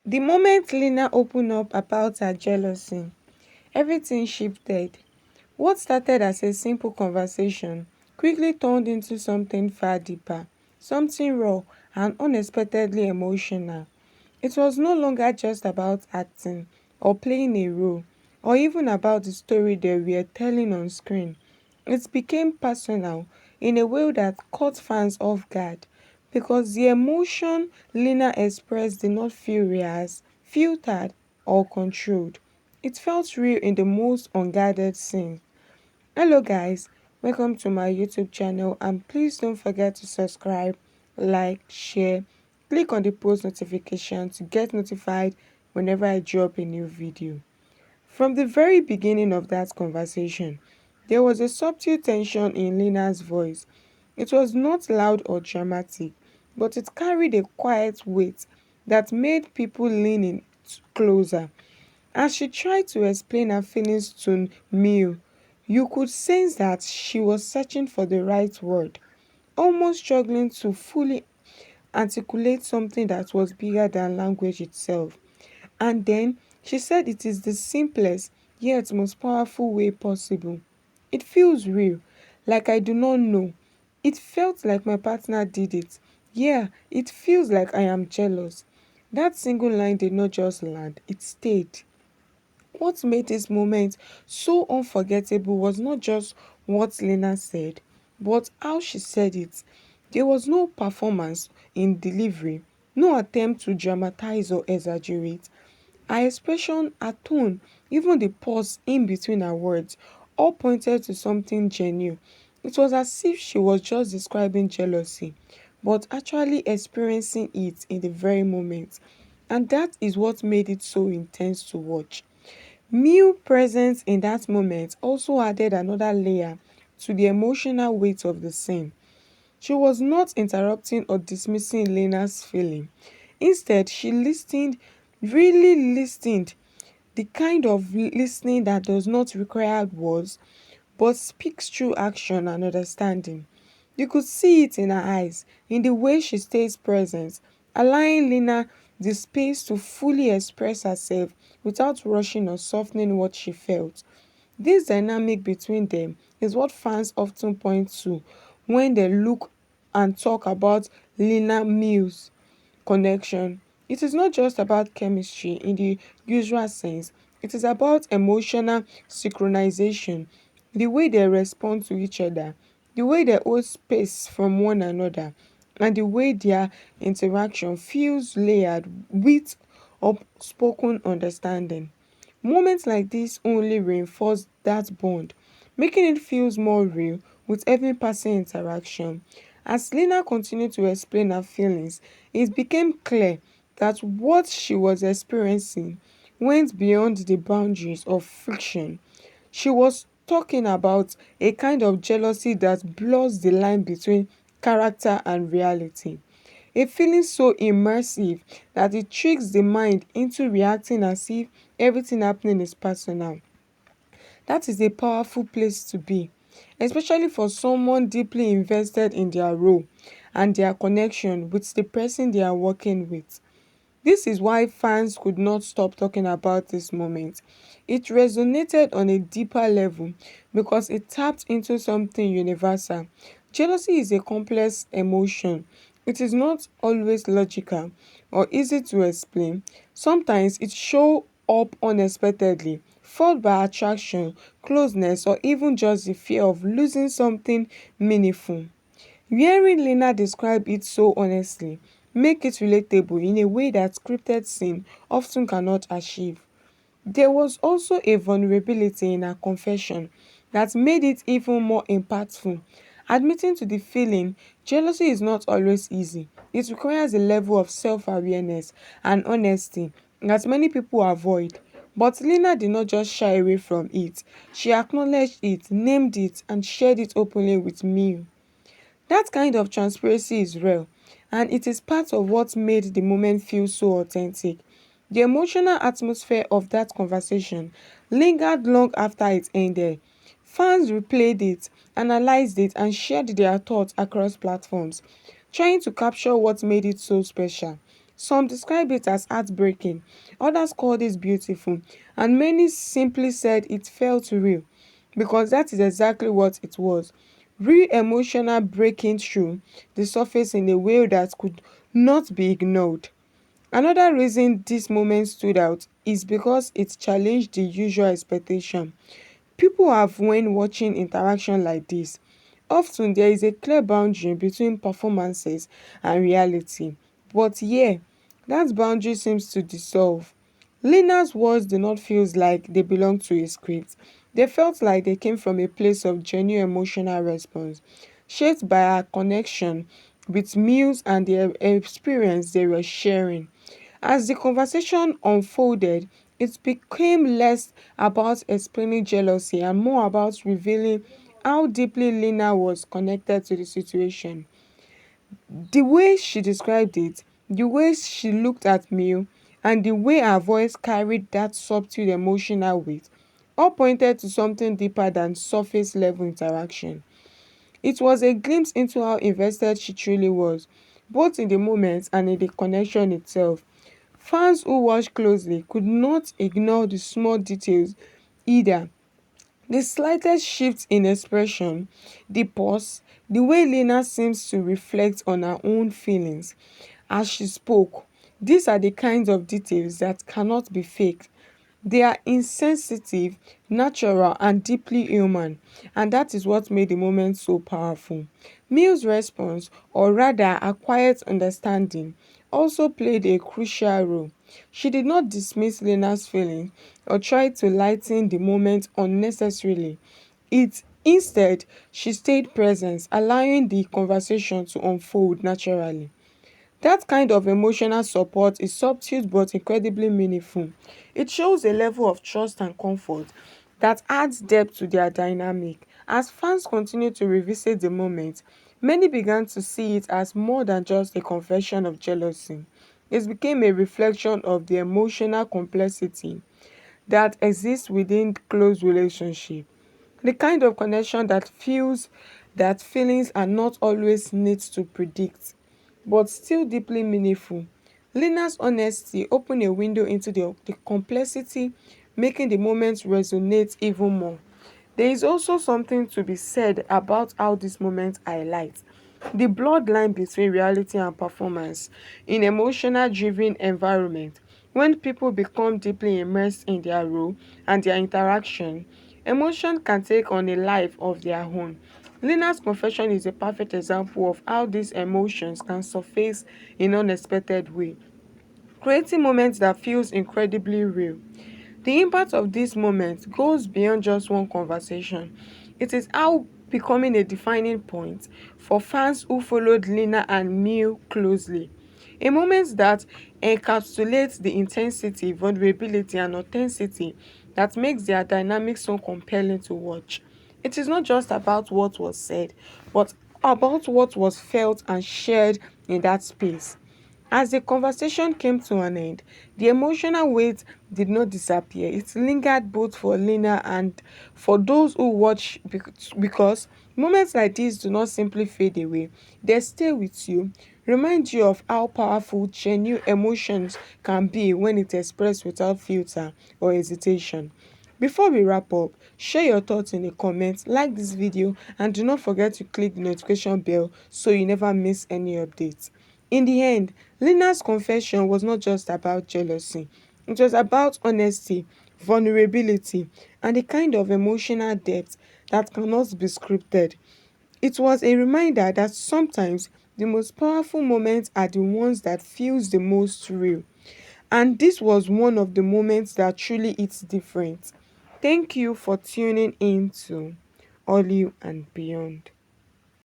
The moment Lena opened up about her jealousy, everything shifted. What started as a simple conversation quickly turned into something far deeper, something raw and unexpectedly emotional. It was no longer just about acting or playing a role or even about the story they were telling on screen. It became personal in a way that caught fans off guard because the emotion Lena expressed did not feel rehearsed, filtered, or controlled. It felt real in the most unguarded sense. Hello guys, welcome to my YouTube channel and please don't forget to subscribe, like, share, click on the post notification to get notified whenever I drop a new video. From the very beginning of that conversation, there was a subtle tension in Lena's voice. It was not loud or dramatic, but it carried a quiet weight that made people lean in closer. As she tried to explain her feelings to Miu, you could sense that she was searching for the right word, almost struggling to fully articulate something that was bigger than language itself. And then she said it is the simplest yet most powerful way possible. It feels real, like I do not know. It felt like my partner did it. Yeah, it feels like I am jealous. That single line did not just land, it stayed. What made this moment so unforgettable was not just what Lena said, but how she said it. There was no performance in delivery, no attempt to dramatize or exaggerate. Her expression, her tone, even the pause in between her words, all pointed to something genuine. It was as if she was just describing jealousy, but actually experiencing it in the very moment. And that is what made it so intense to watch. Mew presence in that moment also added another layer to the emotional weight of the scene. She was not interrupting or dismissing Lena's feeling. Instead, she listened, really listened, the kind of listening that does not require words but speaks through action and understanding. You could see it in her eyes, in the way she stays present, allowing Lena the space to fully express herself without rushing or softening what she felt. This dynamic between them is what fans often point to when they look and talk about Lena Mills connection. It is not just about chemistry in the usual sense, it is about emotional synchronization, the way they respond to each other, the way they hold space from one another, and the way their interaction feels layered with unspoken understanding. Moments like this only reinforce that bond, making it feels more real with every passing interaction. As Lena continued to explain her feelings, it became clear that what she was experiencing went beyond the boundaries of fiction. She was talking about a kind of jealousy that blurs the line between character and reality. A feeling so immersive that it tricks the mind into reacting as if everything happening is personal. That is a powerful place to be, especially for someone deeply invested in their role and their connection with the person they are working with. This is why fans could not stop talking about this moment. It resonated on a deeper level because it tapped into something universal. Jealousy is a complex emotion. It is not always logical or easy to explain. Sometimes it shows up unexpectedly, followed by attraction, closeness, or even just the fear of losing something meaningful. Hearing Lena describe it so honestly make it relatable in a way that scripted scene often cannot achieve. There was also a vulnerability in her confession that made it even more impactful. Admitting to the feeling, jealousy is not always easy. It requires a level of self-awareness and honesty that many people avoid. But Lena did not just shy away from it. She acknowledged it, named it, and shared it openly with me. That kind of transparency is real, and it is part of what made the moment feel so authentic. The emotional atmosphere of that conversation lingered long after it ended. Fans replayed it, analyzed it, and shared their thoughts across platforms, trying to capture what made it so special. Some describe it as heartbreaking, others called it beautiful, and many simply said it felt real because that is exactly what it was. Real emotional breaking through the surface in a way that could not be ignored. Another reason this moment stood out is because it challenged the usual expectation people have when watching interaction like this. Often there is a clear boundary between performances and reality, but here, that boundary seems to dissolve. Lena's words do not feel like they belong to a script. They felt like they came from a place of genuine emotional response, shaped by our connection with Mills and the experience they were sharing. As the conversation unfolded, it became less about explaining jealousy and more about revealing how deeply Lena was connected to the situation. The way she described it, the way she looked at me, and the way her voice carried that subtle emotional weight all pointed to something deeper than surface level interaction. It was a glimpse into how invested she truly was, both in the moment and in the connection itself. Fans who watched closely could not ignore the small details either. The slightest shift in expression, the pause, the way Lena seems to reflect on her own feelings as she spoke. These are the kinds of details that cannot be faked. They are insensitive, natural, and deeply human, and that is what made the moment so powerful. Mill's response, or rather a quiet understanding, also played a crucial role. She did not dismiss Lena's feelings or try to lighten the moment unnecessarily. Instead, she stayed present, allowing the conversation to unfold naturally. That kind of emotional support is subtle but incredibly meaningful. It shows a level of trust and comfort that adds depth to their dynamic. As fans continue to revisit the moment, many began to see it as more than just a confession of jealousy. It became a reflection of the emotional complexity that exists within close relationship. The kind of connection that feels that feelings are not always neat to predict, but still deeply meaningful. Lena's honesty opened a window into the complexity, making the moment resonate even more. There is also something to be said about how this moment highlights the blurred line between reality and performance in emotional driven environment. When people become deeply immersed in their role and their interaction, emotion can take on a life of their own. Lena's confession is a perfect example of how these emotions can surface in unexpected way, creating moments that feels incredibly real. The impact of this moment goes beyond just one conversation. It is how becoming a defining point for fans who followed Lena and Miu closely. A moment that encapsulates the intensity, vulnerability, and authenticity that makes their dynamic so compelling to watch. It is not just about what was said, but about what was felt and shared in that space. As the conversation came to an end, the emotional weight did not disappear. It lingered both for Lena and for those who watch because moments like these do not simply fade away. They stay with you, remind you of how powerful genuine emotions can be when it expressed without filter or hesitation. Before we wrap up, share your thoughts in the comments, like this video, and do not forget to click the notification bell so you never miss any updates. In the end, Lena's confession was not just about jealousy. It was about honesty, vulnerability, and the kind of emotional depth that cannot be scripted. It was a reminder that sometimes the most powerful moments are the ones that feels the most real. And this was one of the moments that truly hits different. Thank you for tuning in to All You and Beyond.